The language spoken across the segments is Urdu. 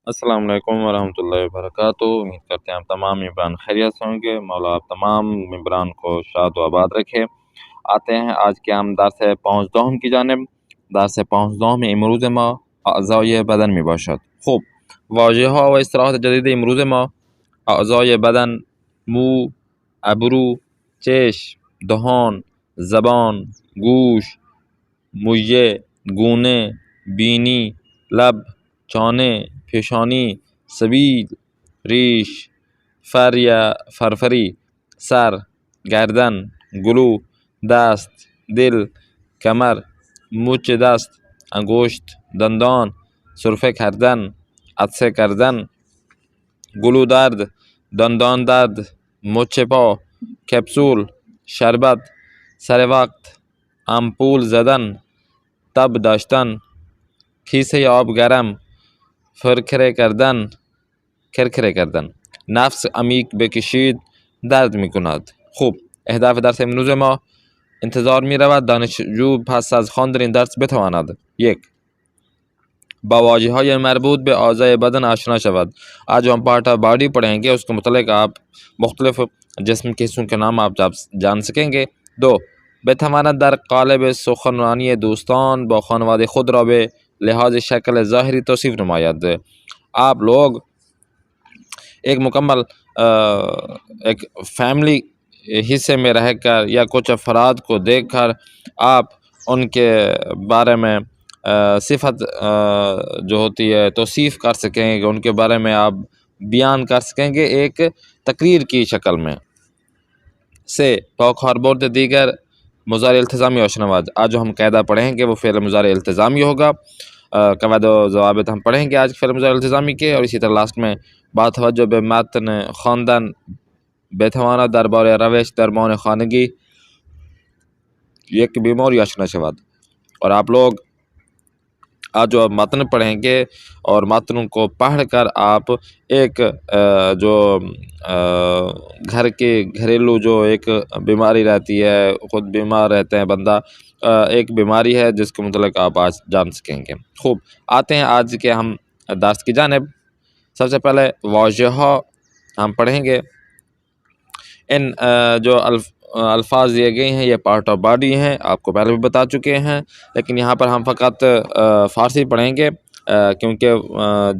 السلام علیکم ورحمۃ اللہ وبرکاتہ۔ امید کرتے ہیں آپ تمام ممبران خیریت سے ہوں گے۔ مولا آپ تمام ممبران کو شاد و آباد رکھے۔ آتے ہیں آج کے ہم درس پانچ دوم کی جانب۔ درس پانچ دوم امروز ما اعضای بدن می باشد. خوب، واژه ها و اصطلاحات جدید امروز ما: اعضای بدن، مو، ابرو، چشم، دهان، زبان، گوش، مویه، گونه، بینی، لب، چانه، پیشانی، سبیل، ریش، فر یا فرفری، سر، گردن، گلو، دست، دل، کمر، مچ دست، انگشت، دندان، سرفه کردن، عطسه کردن، گلو درد، دندان درد، مچ پا، کپسول، شربت، سر وقت، امپول زدن، تب داشتن، کیسه آب گرم، کرکره کردن، نفس عمیق بکشید، درد می کند. خوب، اهداف درس امروز ما: انتظار می رود دانشجو پس از خواندن این درس بتواند: 1. با واژه های مربوط به اعضای بدن آشنا شود. آج جو ہم پارٹ آف باڈی پڑھیں گے اس کے متعلق آپ مختلف جسم کے حصوں کے نام آپ جان سکیں گے. 2. بتواند در قالب سخنرانی دوستان با خانواده خود را به لحاظ شکل ظاهری توصیف نماید. آپ لوگ ایک مکمل ایک فیملی حصے میں رہ کر یا کچھ افراد کو دیکھ کر آپ ان کے بارے میں صفت جو ہوتی ہے توصیف کر سکیں گے، ان کے بارے میں آپ بیان کر سکیں گے ایک تقریر کی شکل میں. سے با کاربرد دیگر مضارع التزامی آشناواد. آج جو ہم قاعدہ پڑھیں گے وہ فعل مضارع التزامی ہوگا. قواعد و ضوابط ہم پڑھیں گے آج فعل مضارع التزامی کے، اور اسی طرح لاسٹ میں با توجہ به متن خواندن بتواند درباره روش درمان خانگی یک بیماری آشنا شود. اور آپ لوگ آج جو متن پڑھیں گے اور متن کو پڑھ کر آپ ایک جو گھر کے گھریلو جو ایک بیماری رہتی ہے، خود بیمار رہتے ہیں بندہ، ایک بیماری ہے جس کے متعلق آپ آج جان سکیں گے. خوب، آتے ہیں آج کے ہم درس کی جانب. سب سے پہلے واژہ ہم پڑھیں گے. ان جو الفاظ دیے گئے ہیں یہ پارٹ آف باڈی ہیں، آپ کو پہلے بھی بتا چکے ہیں، لیکن یہاں پر ہم فقط فارسی پڑھیں گے کیونکہ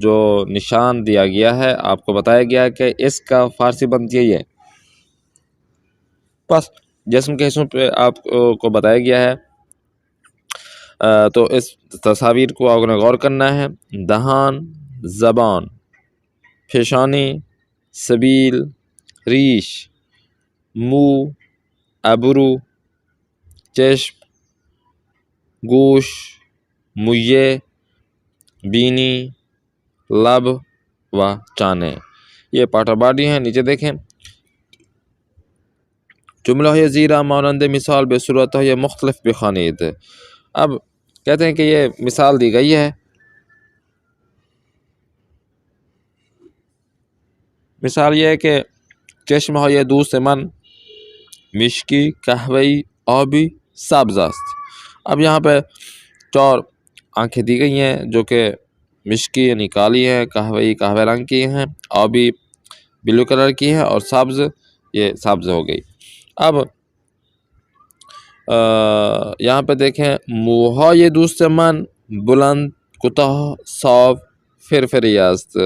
جو نشان دیا گیا ہے آپ کو بتایا گیا کہ اس کا فارسی بند یہی ہے. بس جسم کے حصوں پہ آپ کو بتایا گیا ہے، تو اس تصاویر کو آپ نے غور کرنا ہے. دہان، زبان، پیشانی، سبیل، ریش، منہ، ابرو، چشم، گوش، مویے، بینی، لب و چانے، یہ پارٹ آف باڈی ہیں. نیچے دیکھیں، جملہ زیرہ مانند مثال بے صورت یہ مختلف بخوانید. اب کہتے ہیں کہ یہ مثال دی گئی ہے. مثال یہ ہے کہ چشم های دوست من مشکی، قهوه‌ای، آبی، سبز است. اب یہاں پہ 4 آنکھیں دی گئی ہیں جو کہ مشکی یعنی کالی ہیں، قہوہ‌ای قہوہ رنگ کی ہیں، آبی بلو کلر کی ہیں، اور سبز یہ سبز ہو گئی. اب یہاں پہ دیکھیں، موهای دوست من بلند، کوتاه، صاف، فرفری است.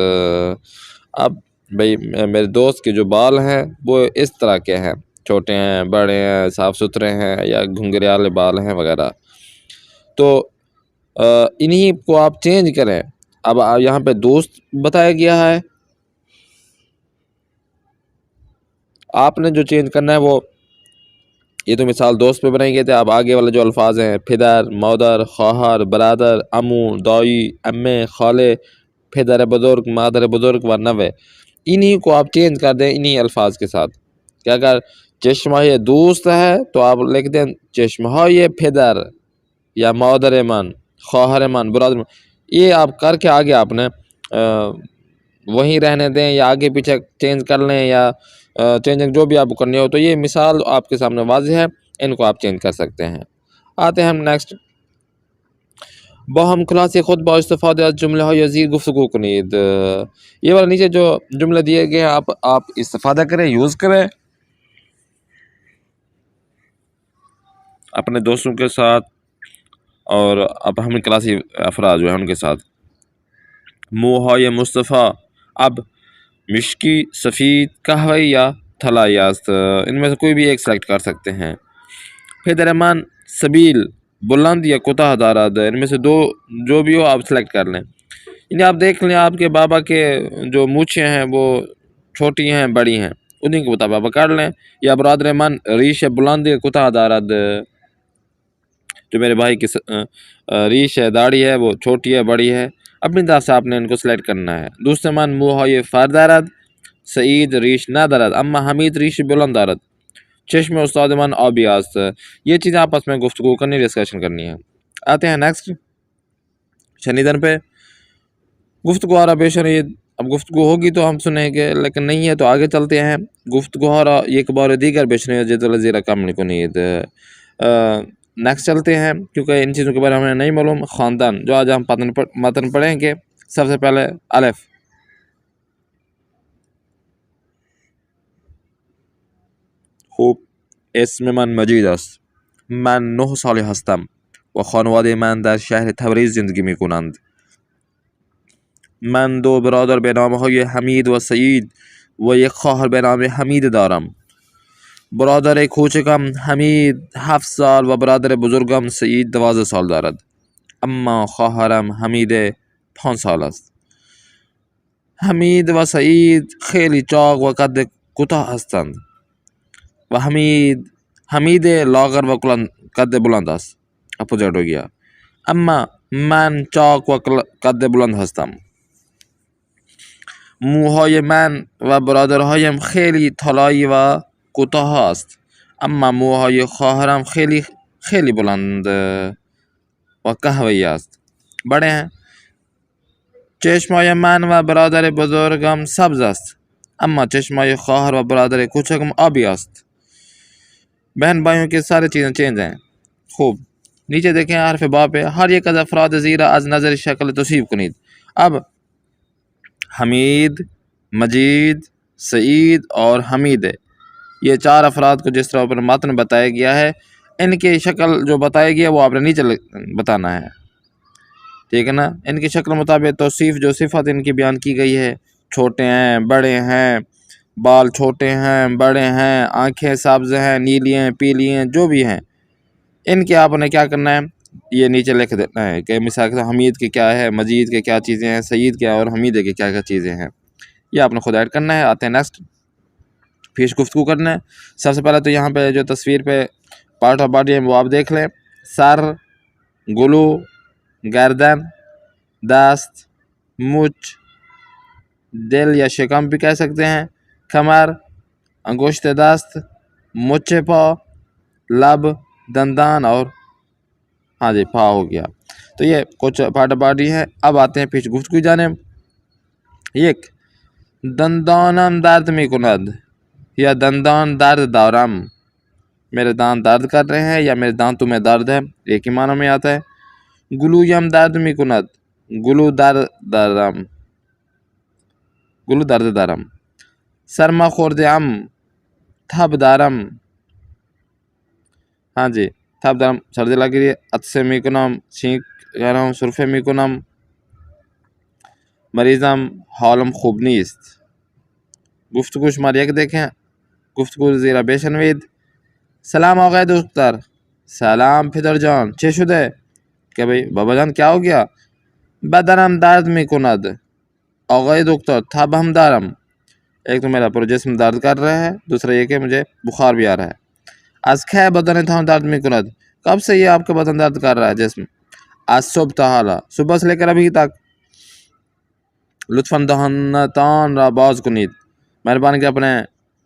اب بھئی میرے دوست کے جو بال ہیں وہ اس طرح کے ہیں، چھوٹے ہیں، بڑے ہیں، صاف ستھرے ہیں، یا گھنگریالے بال ہیں وغیرہ. تو انہی کو آپ چینج کریں. اب یہاں پہ دوست بتایا گیا ہے، آپ نے جو چینج کرنا ہے وہ یہ تو مثال دوست پہ بنائی گئے تھے. اب آگے والے جو الفاظ ہیں پدر، مادر، خواہر، برادر، عمو، دائی، امے، خالے، پدر بزرگ، مادر بزرگ و نوے، انہی کو آپ چینج کر دیں انہی الفاظ کے ساتھ. کہ اگر چشمہ دوست ہے تو آپ لکھ دیں چشمہ پدر یا مادر من، خواہر من، برادر من. یہ آپ کر کے آگے آپ نے وہیں رہنے دیں یا آگے پیچھے چینج کر لیں یا چینجنگ جو بھی آپ کو کرنی ہو. تو یہ مثال آپ کے سامنے واضح ہے، ان کو آپ چینج کر سکتے ہیں. آتے ہیں ہم نیکسٹ. با هم کلاسی خود با استفاده از جمله های زیر گفتگو کنید. یہ والا نیچے جو جملے دیے گئے ہیں آپ استفادہ کریں، یوز کریں اپنے دوستوں کے ساتھ اور اب ہم کلاسی افراد جو ہیں ان کے ساتھ. موهای مصطفی اب مشکی، سفید، قہوئی یا طلائی است، ان میں سے کوئی بھی ایک سلیکٹ کر سکتے ہیں. پدر من سبیل بلند یا کوتاہ دارد، ان میں سے دو جو بھی ہو آپ سلیکٹ کر لیں. یعنی آپ دیکھ لیں آپ کے بابا کے جو مونچھیں ہیں وہ چھوٹی ہیں بڑی ہیں، انہیں کے مطابق آپ کر لیں. یا برادر من ریش بلند یا کوتاہ دارد، جو میرے بھائی کی ریش ہے داڑھی ہے وہ چھوٹی ہے بڑی ہے، اپنی طرف سے آپ نے ان کو سلیکٹ کرنا ہے. دوسرے من موهای فر دارد، سعید ریش ندارد اما حمید ریش بلند دارد. چشم استاد من آبی است. یہ چیزیں آپس میں گفتگو کرنی، ڈسکشن کرنی ہے. آتے ہیں نیکسٹ شنیدن پہ. گفتگو آرا بے شنید، اب گفتگو ہوگی تو ہم سنیں گے، لیکن نہیں ہے تو آگے چلتے ہیں. گفتگو آرا یک بار دیگر بے شنید جد الذی کم کنید. نیکسٹ چلتے ہیں کیونکہ ان چیزوں کے بارے میں ہمیں نہیں معلوم. خاندان جو آج ہم متن پڑھیں گے. سب سے پہلے الف. خوب. اسم من مجید است. من 9 سال هستم و خانواده من در شهر تبریز زندگی می کنند. من دو برادر به نام های حمید و سعید و یک خواهر به نام حمید دارم. برادر کوچکم حمید 7 سال و برادر بزرگم سعید 12 سال دارد. اما خواهرم حمید 5 سال است. حمید و سعید خیلی چاق و قد کوتاه هستند و حمید لاغر و قد بلند است. اپوزیٹ ہو گیا. اما من چاق و قد بلند هستم. موهای من و برادرهایم خیلی طلایی و کوتاه است، اما موهای خواهرم خیلی بلند و قهوه‌ای است. بڑے ہیں. چشمای من و برادر بزرگم سبز است، اما چشمای خواهر و برادر کوچکم آبی است. بہن بھائیوں کے سارے چیزیں چینج ہیں. خوب. نیچے دیکھیں حرف با پہ. ہر یک از افراد زیرہ از نظر شکل توصیف کنید. اب حمید، مجید، سعید اور حمید، یہ 4 افراد کو جس طرح اوپر متن بتایا گیا ہے، ان کی شکل جو بتائی گئی ہے وہ آپ نے نیچے بتانا ہے. ٹھیک ہے نا. ان کی شکل مطابق توصیف جو صفت ان کی بیان کی گئی ہے، چھوٹے ہیں، بڑے ہیں، بال چھوٹے ہیں، بڑے ہیں، آنکھیں سبز ہیں، نیلی ہیں، پیلی ہیں، جو بھی ہیں، ان کے آپ نے کیا کرنا ہے، یہ نیچے لکھ دینا ہے کہ مثال کے حمید کے کیا ہے، مجید کے کیا چیزیں ہیں، سعید کیا اور حمید کے کیا کیا چیزیں ہیں، یہ آپ نے خود ایڈ کرنا ہے. آتے ہیں نیکسٹ. پیش گفتگو کرنا ہے. سب سے پہلے تو یہاں پہ جو تصویر پہ پارٹ آف باڈی ہے وہ آپ دیکھ لیں. سر، گلو، گردن، دست، مچھ، دل یا شکم بھی کہہ سکتے ہیں، کمر، انگشت دست، مچھ پا، لب، دندان اور ہاں جی پا ہو گیا. تو یہ کچھ پارٹ آف باڈی ہے. اب آتے ہیں پیش گفتگو کی جانب. یک. دندانم درد می کند یا دندان درد دارم. میرے دانت درد کر رہے ہیں یا میرے دانتوں میں درد ہے، ایک ہی معنی میں آتا ہے. گلویم درد می کند، گلو درد دارم، گلو درد دارم. سرما خورده ام، تب دارم. ہاں جی تب دارم، سردی لگ رہی ہے. عطسه می کنم، چھینک کہہ رہا ہوں، سرفه می کنم. مریضم، حالم خوب نیست. گفتگو شمار 1 دیکھیں. گفتگو زیرا بشنوید. سلام آقای دکتر. سلام پدر جان، چه شده؟ کہ بھئی بابا جان کیا ہو گیا؟ بدنم درد می کند آقای دکتر، تب ہم دارم. ایک تو میرا پورا جسم درد کر رہا ہے، دوسرا یہ کہ مجھے بخار بھی آ رہا ہے. از کی بدن تھا درد می کند، کب سے یہ آپ کا بدن درد کر رہا ہے جسم؟ از صبح تا حالا، صبح سے لے کر ابھی تک. لطفاً دهانتان را باز کنید، مہربانی کہ اپنے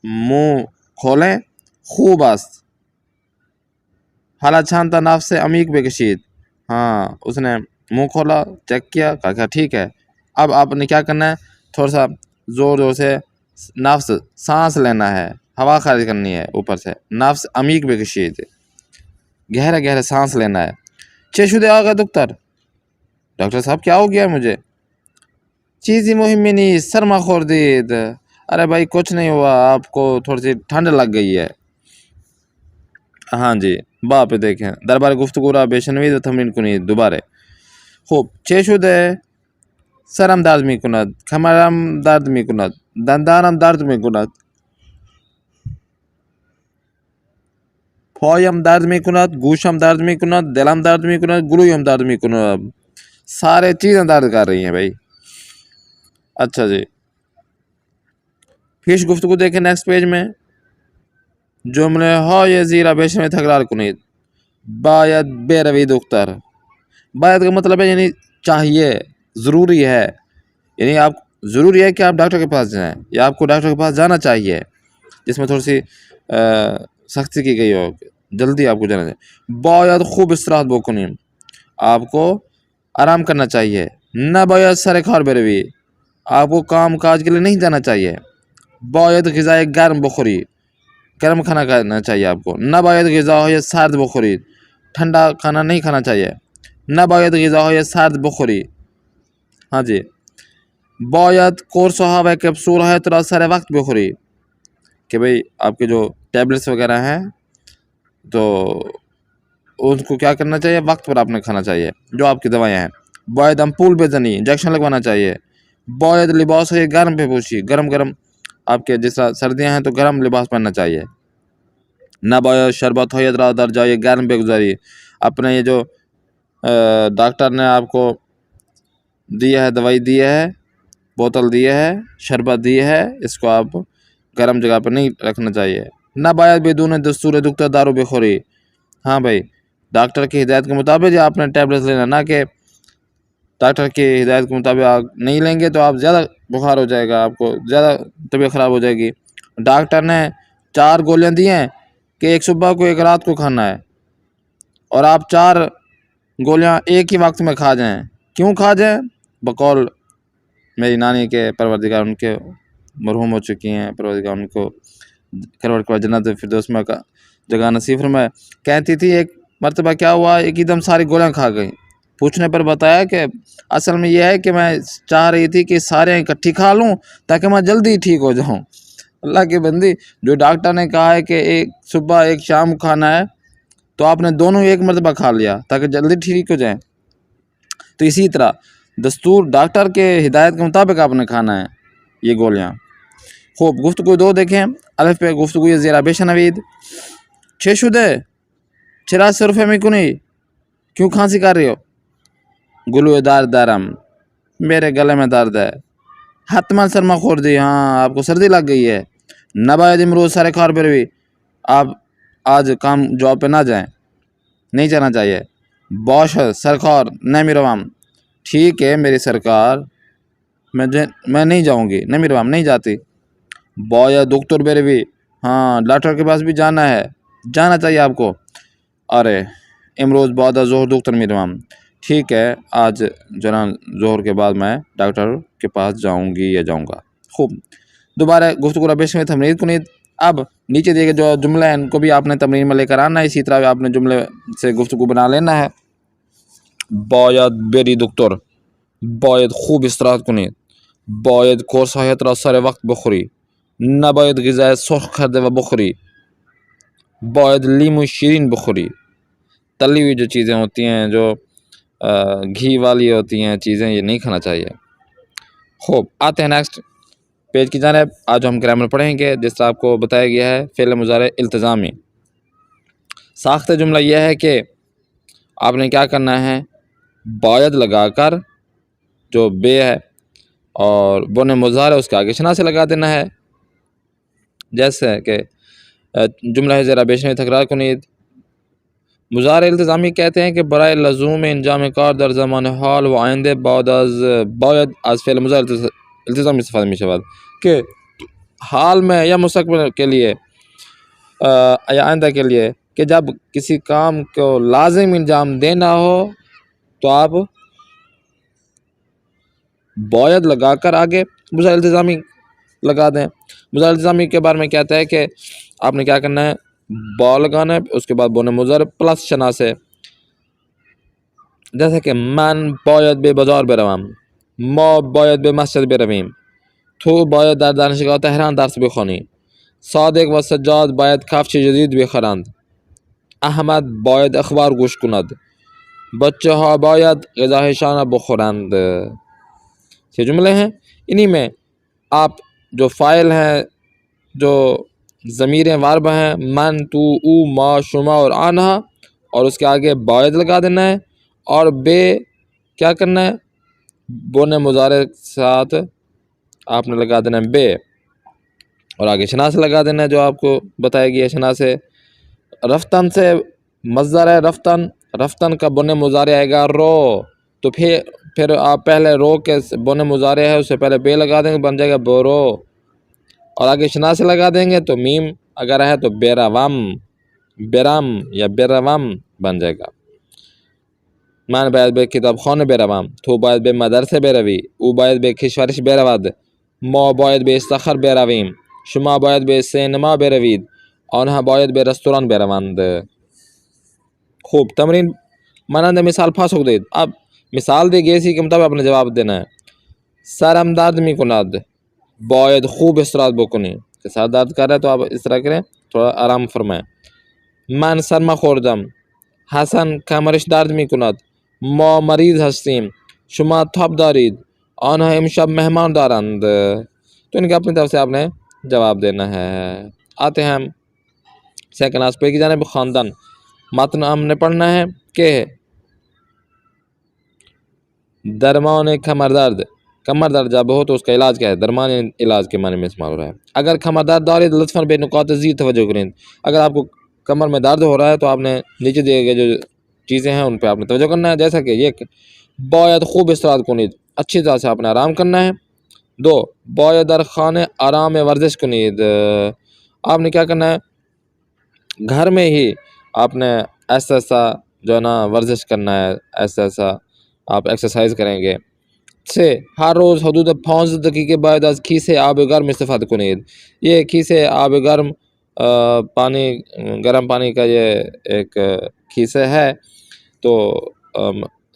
منہ کھولیں. خوب است. حالا چند تا نفس عمیق بکشید. ہاں اس نے منہ کھولا، چیک کیا، کہا ٹھیک ہے. اب آپ نے کیا کرنا ہے، تھوڑا سا زور سے نفس سانس لینا ہے، ہوا خارج کرنی ہے اوپر سے. نفس عمیق بکشید، گہرا گہرا سانس لینا ہے. چه شده آقا دکتر؟ ڈاکٹر صاحب کیا ہو گیا مجھے؟ چیزی مہمی نہیں سرما خوردید. ارے بھائی کچھ نہیں ہوا، آپ کو تھوڑی سی ٹھنڈ لگ گئی ہے. ہاں جی باپ دیکھیں دربار گفتگو را بشنوید و تمرین کنید. دوباره خوب چه شده؟ سرم درد میکند، کمرم درد میکند، دندانم درد میکند، پایم درد میکند، گوشم درد میکند، دلم درد میکند، گلویم درد میکند. سارے چیزیں درد کر رہی ہیں بھائی. اچھا جی پیش گفتگو دیکھیں نیکسٹ پیج میں. جمله های زیر بشنوید تکرار کنید. باید بروی دختر. باید کا مطلب ہے یعنی چاہیے، ضروری ہے، یعنی آپ ضروری ہے کہ آپ ڈاکٹر کے پاس جائیں یا آپ کو ڈاکٹر کے پاس جانا چاہیے، جس میں تھوڑی سی سختی کی گئی ہو، جلدی آپ کو جانا چاہیے. باید خوب استراحت بکنیم. آپ کو آرام کرنا چاہیے. نہ باید سر کار بروی. آپ کو کام کاج کے لیے نہیں جانا چاہیے. باید غذائے گرم بخوری. گرم کھانا کھانا چاہیے آپ کو. نہ باید غذاهای سرد بخوری. ٹھنڈا کھانا نہیں کھانا چاہیے. نہ باید غذاهای سرد بخوری. ہاں جی باید قرصها و کپسولهایت را سر وقت بخوری. کہ بھئی آپ کے جو ٹیبلٹس وغیرہ ہیں تو ان کو کیا کرنا چاہیے، وقت پر آپ نے کھانا چاہیے جو آپ کی دوائیاں ہیں. باید امپول بزنی، انجیکشن لگوانا چاہیے. باید لباس ہے گرم بپوشی. گرم گرم آپ کے جس طرح سردیاں ہیں تو گرم لباس پہننا چاہیے. نہ باید شربت ہایت را در جای گرم بگذاری. اپنے یہ جو ڈاکٹر نے آپ کو دی ہے، دوائی دی ہے، بوتل دی ہے، شربت دی ہے، اس کو آپ گرم جگہ پہ نہیں رکھنا چاہیے. نہ باید بدون دستور دکتر دارو بخوری. ہاں بھائی ڈاکٹر کی ہدایت کے مطابق جو آپ نے ٹیبلٹس لینا، نہ کہ ڈاکٹر کی ہدایت کے مطابق آپ نہیں لیں گے تو آپ زیادہ بخار ہو جائے گا، آپ کو زیادہ طبیعت خراب ہو جائے گی. ڈاکٹر نے 4 گولیاں دی ہیں کہ ایک صبح کو ایک رات کو کھانا ہے، اور آپ 4 گولیاں ایک ہی وقت میں کھا جائیں. کیوں کھا جائیں؟ بقول میری نانی کے پروردگار ان کے مرحوم ہو چکی ہیں، پروردگار ان کو کروڑ کروڑ جنت فردوس میں کا جگہ نصیب فرمائے. کہتی تھی ایک مرتبہ کیا ہوا، ایک ایک دم ساری گولیاں کھا گئی. پوچھنے پر بتایا کہ اصل میں یہ ہے کہ میں چاہ رہی تھی کہ سارے اکٹھی کھا لوں تاکہ میں جلدی ٹھیک ہو جاؤں. اللہ کی بندی، جو ڈاکٹر نے کہا ہے کہ ایک صبح ایک شام کھانا ہے تو آپ نے دونوں ایک مرتبہ کھا لیا تاکہ جلدی ٹھیک ہو جائیں. تو اسی طرح دستور ڈاکٹر کے ہدایت کے مطابق آپ نے کھانا ہے یہ گولیاں. خوب گفتگو 2 دیکھیں. الف پہ گفتگوی زیرا بشنوید. چه شده؟ چرا سرفه میکنی؟ کیوں کھانسی کر رہی ہو؟ گلو درد دارم، میرے گلے میں درد ہے. حتما سرما خوردی. ہاں آپ کو سردی لگ گئی ہے. نباید امروز سر کار بروی. آپ آج کام جاب پہ نہ جائیں، نہیں جانا چاہیے. باش سرکار نمیروم. ٹھیک ہے میری سرکار، میں نہیں جاؤں گی. نمیروم نہیں جاتی. باید دکتر بروی. ہاں ڈاکٹر کے پاس بھی جانا ہے، جانا چاہیے آپ کو. ارے امروز بعد از ظہر دکتر میروم. ٹھیک ہے آج جناب ظہر کے بعد میں ڈاکٹر کے پاس جاؤں گی یا جاؤں گا. خوب دوبارہ گفتگو را پیش میں تمرین کنید. اب نیچے دیے گئے جو جملے ہیں ان کو بھی آپ نے تمرین میں لے کر آنا ہے. اسی طرح آپ نے جملے سے گفتگو بنا لینا ہے. باید بری دکتر. باید خوب استراحت کنید. باید قرصهایت را سر وقت بخوری. نباید غذای سرخ کرده و بخوری. باید لیمو شیرین بخوری. تلی ہوئی جو چیزیں ہوتی ہیں، جو گھی والی ہوتی ہیں چیزیں، یہ نہیں کھانا چاہیے. خوب آتے ہیں نیکسٹ پیج کی جانب. آج ہم گرامر پڑھیں گے جس طرح آپ کو بتایا گیا ہے. فعل مضارع التزامی. ساخت جملہ یہ ہے کہ آپ نے کیا کرنا ہے، باید لگا کر جو بے ہے اور بن مضارع اس کے آگے شنا سے لگا دینا ہے. جیسے کہ جملہ ذرا بیشنوی تکرار کنید. مضارع التزامی کہتے ہیں کہ برائے لزوم انجام کار در زمان حال و آینده باید از فعل مضارع التزامی استفاده می شود. کہ حال میں یا مستقبل کے لیے یا آئندہ کے لیے کہ جب کسی کام کو لازم انجام دینا ہو تو آپ باید لگا کر آگے مضارع التزامی لگا دیں. مضارع التزامی کے بارے میں کہتا ہے کہ آپ نے کیا کرنا ہے، با لگانا ہے، اس کے بعد بن مضارع پلس شنا سے. جیسے کہ من باید به بازار بروم، ما باید به مسجد برویم، تو باید در دانشگاه تهران درس بخوانی، صادق و سجاد باید کفش جدید بخرند، احمد باید اخبار گوش کند، بچه ها باید غذاهایشان را بخورند. یہ جملے ہیں، انہی میں آپ جو فاعل ہیں، جو ضمیریں واربہ ہیں، من، تو، او، ما، شما اور آنہا، اور اس کے آگے باید لگا دینا ہے، اور بے کیا کرنا ہے، بونے مضارع ساتھ آپ نے لگا دینا ہے بے، اور آگے شناس لگا دینا ہے جو آپ کو بتائے گی شناس ہے۔ رفتن سے مصدر ہے رفتن، رفتن کا بونے مضارع آئے گا رو، تو پھر آپ پہلے رو کے بونے مضارع ہے اس سے پہلے بے لگا دیں گے، بن جائے گا بورو، اور آگے شناس لگا دیں گے تو میم اگر ہے تو بیراوم، بیرام یا بیراوم بن جائے گا۔ من باید به کتابخانه بروم، تو باید به مدرسه بروی، او باید به کشورش برود، ما باید به استخر برویم، شما باید به سینما بروید، آنها باید به رستوران بروند۔ خوب، تمرین مانند مثال پاس ہو دید۔ اب مثال دی گئی اسی کے مطابق آپ نے جواب دینا ہے۔ سرم درد میکند، باید خوب استراحت بکنی، کہ سر درد کر رہا ہے تو آپ اس طرح کریں، تھوڑا آرام فرمائیں۔ من سرما خوردم، حسن کمرش درد میکند، ما مریض هستیم، شما تاب دارید، آنها امشب مہمان دارند۔ تو ان کے اپنی طرف سے آپ نے جواب دینا ہے۔ آتے ہیں ہم سیکنڈ آسپیکٹ کی جانب، خاندان۔ متن ہم نے پڑھنا ہے کہ درمان کمر درد، کمر درد جب ہو تو اس کا علاج کیا ہے، درمان علاج کے معنی میں استعمال ہو رہا ہے۔ اگر کمر درد دارید لطفاً بے نقاط زیر توجہ کریں، اگر آپ کو کمر میں درد ہو رہا ہے تو آپ نے نیچے دیے گئے جو چیزیں ہیں ان پہ آپ نے توجہ کرنا ہے، جیسا کہ یہ باید خوب استراحت کنید، اچھی طرح سے آپ نے آرام کرنا ہے۔ دو، باید در خانه آرام ورزش کنید، آپ نے کیا کرنا ہے، گھر میں ہی آپ نے ایسا ایسا جو ہے نا ورزش کرنا ہے، ایسا ایسا آپ ایکسرسائز کریں گے۔ سے ہر روز حدود 5 دقیقے بعد از کیسے آب گرم استفادہ کنید، یہ کیسے آب گرم پانی، گرم پانی کا یہ ایک کیسے ہے، تو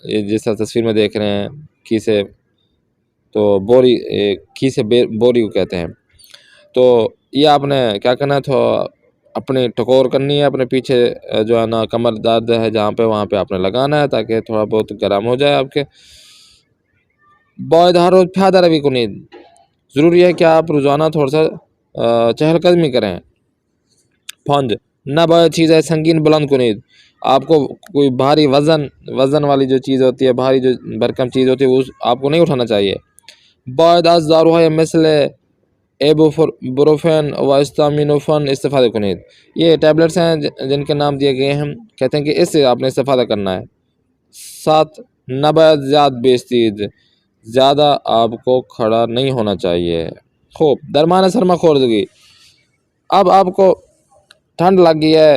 یہ جس طرح تصویر میں دیکھ رہے ہیں کیسے، تو بوری، کیسے بوری کو کہتے ہیں۔ تو یہ آپ نے کیا کرنا ہے، تو اپنی ٹکور کرنی ہے اپنے پیچھے جو ہے نا کمر درد ہے جہاں پہ، وہاں پہ آپ نے لگانا ہے تاکہ تھوڑا بہت گرم ہو جائے آپ کے۔ باید ہر روز پیادہ روی کنید، ضروری ہے کہ آپ روزانہ تھوڑا سا چہل قدمی کریں۔ 5، نہ باید چیزیں سنگین بلند کنید، آپ کو کوئی بھاری وزن والی جو چیز ہوتی ہے، بھاری جو برکم چیز ہوتی ہے وہ آپ کو نہیں اٹھانا چاہیے۔ باید از داروهای مثل ایبوپروفن و استامینوفن استفادہ کنید، یہ ٹیبلٹس ہیں جن کے نام دیے گئے ہیں، کہتے ہیں کہ اس سے آپ نے استفادہ کرنا ہے۔ 7، نہ باید زیادہ بیستید، زیادہ آپ کو کھڑا نہیں ہونا چاہیے۔ خوب، درمان سرما خوردگی، اب آپ کو ٹھنڈ لگ گئی ہے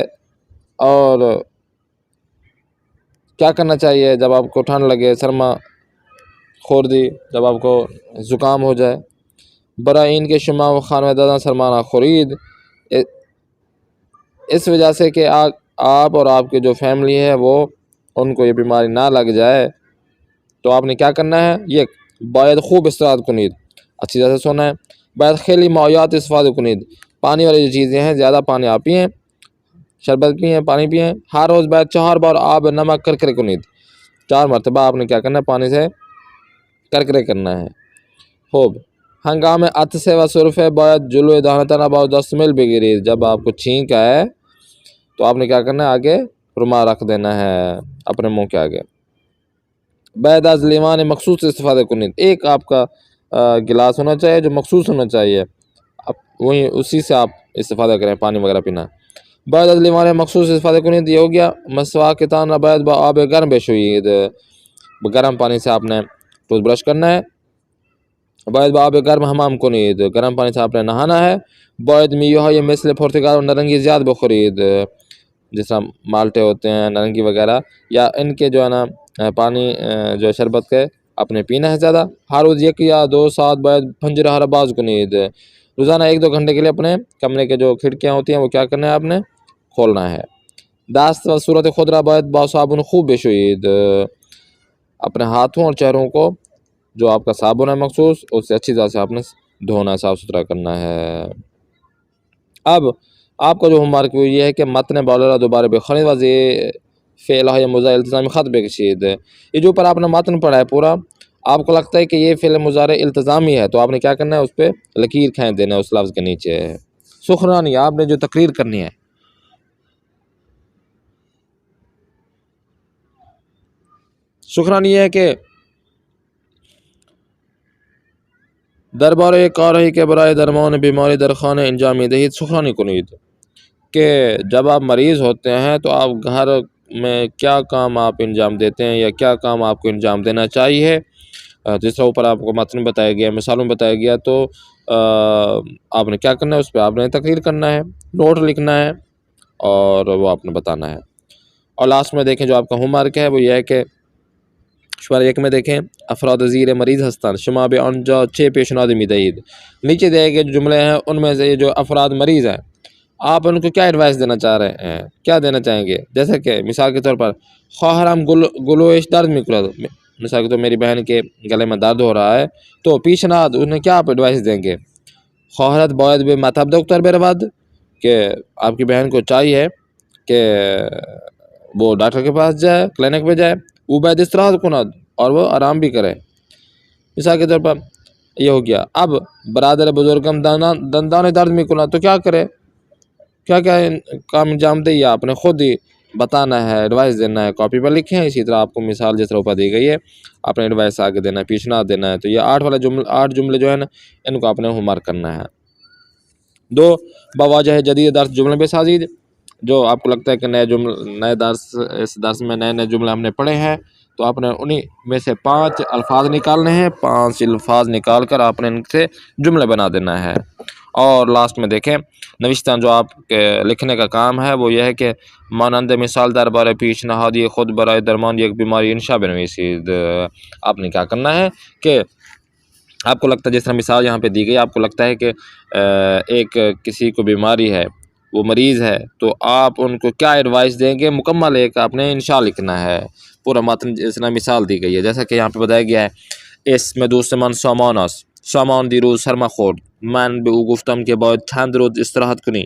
اور کیا کرنا چاہیے جب آپ کو ٹھنڈ لگے، سرما خوردی، جب آپ کو زکام ہو جائے۔ برای این کے شما و خانوادگان سرما خورید، اس وجہ سے کہ آپ اور آپ کی جو فیملی ہے وہ ان کو یہ بیماری نہ لگ جائے، تو آپ نے کیا کرنا ہے، یہ باید خوب استراحت کنید، اچھی طرح سے سونا ہے۔ باید خیلی مایعات استفادہ کنید، پانی والی جو چیزیں ہیں زیادہ پانی آپ پئیں، شربت پئیں، پانی پئیں۔ ہر روز باید 4 بار آب نمک کرکرے کنید، 4 مرتبہ آپ نے کیا کرنا ہے، پانی سے کرکرے کرنا ہے۔ خوب، ہنگام عطس و سرفه باید جلوی دهانتان با دستمال بگیرید، جب آپ کو چھینک آئے تو آپ نے کیا کرنا ہے، آگے رومال رکھ دینا ہے اپنے منہ کے آگے۔ باید از لیوان مخصوص استفادہ کنید، ایک آپ کا گلاس ہونا چاہیے جو مخصوص ہونا چاہیے، وہیں اسی سے آپ استفادہ کریں، پانی وغیرہ پینا۔ باید از لیوان مخصوص استفادہ کنید، یہ ہو گیا۔ مسواکتان باید با آب گرم بشویید، گرم پانی سے آپ نے ٹوتھ برش کرنا ہے۔ باید با آب گرم حمام کنید، گرم پانی سے آپ نے نہانا ہے۔ باید میوه‌های مثل پرتقال و نارنگی زیاد بخورید، جس طرح مالٹے ہوتے ہیں، نارنگی وغیرہ، یا ان کے جو ہے نا پانی جو شربت کے اپنے پینا ہے زیادہ۔ ہر روز 1 یا 2 ساعت باید پنجره را باز کنید، روزانہ 1-2 گھنٹے کے لیے اپنے کمرے کے جو کھڑکیاں ہوتی ہیں وہ کیا کرنا ہے، آپ نے کھولنا ہے۔ دست و صورت خود را باید با صابن خوب بشویید، اپنے ہاتھوں اور چہروں کو جو آپ کا صابن ہے مخصوص اس سے اچھی طرح سے آپ نے دھونا، صاف ستھرا کرنا ہے۔ اب آپ کا جو ہوم ورک یہ ہے کہ متن بالا دوبارہ بخوانید وضع فعل ہے مضارع التزامی خط بکشید۔ یہ جو اوپر آپ نے متن پڑھا ہے پورا، آپ کو لگتا ہے کہ یہ فعل مضارع التزامی ہے تو آپ نے کیا کرنا ہے، اس پہ لکیر کھینچ دینا ہے اس لفظ کے نیچے۔ سخرانی آپ نے جو تقریر کرنی ہے، سخرانی یہ ہے کہ دربار کارہی کے برائے درمان بیماری درخان انجامی دہید سخرانی کنید، کہ جب آپ مریض ہوتے ہیں تو آپ گھر میں کیا کام آپ انجام دیتے ہیں یا کیا کام آپ کو انجام دینا چاہیے، جس طرح اوپر آپ کو متن بتایا گیا، مثالوں بتایا گیا، تو آپ نے کیا کرنا ہے، اس پہ آپ نے تقریر کرنا ہے، نوٹ لکھنا ہے اور وہ آپ نے بتانا ہے۔ اور لاسٹ میں دیکھیں جو آپ کا ہوم ورک ہے وہ یہ ہے کہ شمار 1 میں دیکھیں افراد زیر مریض ہستان شما بے انجا 6 پیشنہاد میدہید، نیچے دے گئے جو جملے ہیں ان میں سے جو افراد مریض ہیں آپ ان کو کیا ایڈوائس دینا چاہ رہے ہیں، کیا دینا چاہیں گے، جیسے کہ مثال کے طور پر خواہرام گلوش درد میکرد، مثال کے طور میری بہن کے گلے میں درد ہو رہا ہے تو پیشنہاد انہیں کیا آپ ایڈوائس دیں گے، خواہرت باید بے مطب دکتر برود، کہ آپ کی بہن کو چاہیے کہ وہ ڈاکٹر کے پاس جائے، کلینک پہ جائے، وہ باید استراحت کند اور وہ آرام بھی کرے، مثال کے طور پر یہ ہو گیا۔ اب برادر بزرگم دندان درد میں کنا تو کیا کرے، کیا کیا کام انجام دے، یا آپ نے خود ہی بتانا ہے، ایڈوائس دینا ہے، کاپی پر لکھیں۔ اسی طرح آپ کو مثال جس طرح اوپر دی گئی ہے آپ نے ایڈوائس آگے دینا ہے، پیشنہاد دینا ہے۔ تو یہ 8 جملے جو ہے نا ان کو آپ نے ہوم ورک کرنا ہے۔ 2 بواجہ جدید درس جملے بے سازید، جو آپ کو لگتا ہے کہ نئے درس، اس درس میں نئے جملے ہم نے پڑھے ہیں تو آپ نے انہی میں سے 5 الفاظ نکالنے ہیں، 5 الفاظ نکال کر آپ نے ان سے جملے بنا دینا ہے۔ اور لاسٹ میں دیکھیں نوشتہ جو آپ کے لکھنے کا کام ہے وہ یہ ہے کہ مانند مثال دربارہ پیشنہادی خود برائے درمان یک بیماری انشاء بنویسید۔ آپ نے کیا کرنا ہے کہ آپ کو لگتا ہے جس طرح مثال یہاں پہ دی گئی، آپ کو لگتا ہے کہ ایک کسی کو بیماری ہے، وہ مریض ہے، تو آپ ان کو کیا ایڈوائس دیں گے، مکمل ایک آپ نے انشاء لکھنا ہے، پورا متن جس طرح مثال دی گئی ہے۔ جیسا کہ یہاں پہ بتایا گیا ہے اس میں دوسرے من سامانس سامان دیروز سرما خورد من به او گفتم که باید چند روز استراحت کنی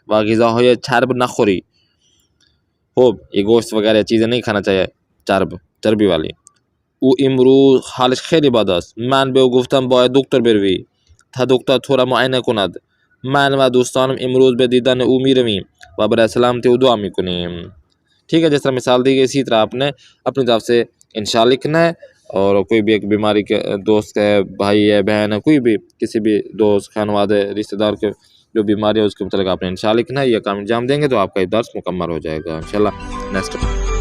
و غذاهای چرب نخوری، خوب یہ گوشت وغیرہ چیزیں نہیں کھانا چاہیے چربی والی۔ او امروز حالش خیلی بد است، من به او گفتم باید دکتر بروی تا دکتر تو را معاینه کند، من و دوستانم امروز به دیدن او میرویم و برای سلامتی او دعا میکنیم۔ ٹھیک ہے، جس طرح مثال دی گئی اسی طرح آپ نے اپنی طرف سے انشاء لکھنا ہے، اور کوئی بھی ایک بیماری کے دوست ہے، بھائی ہے، بہن ہے، کوئی بھی کسی بھی دوست خانوادے رشتہ دار کے جو بیماری ہے اس کے متعلق آپ نے انشاء لکھنا ہے۔ یہ کام انجام دیں گے تو آپ کا یہ درس مکمل ہو جائے گا انشاءاللہ۔ نیکسٹ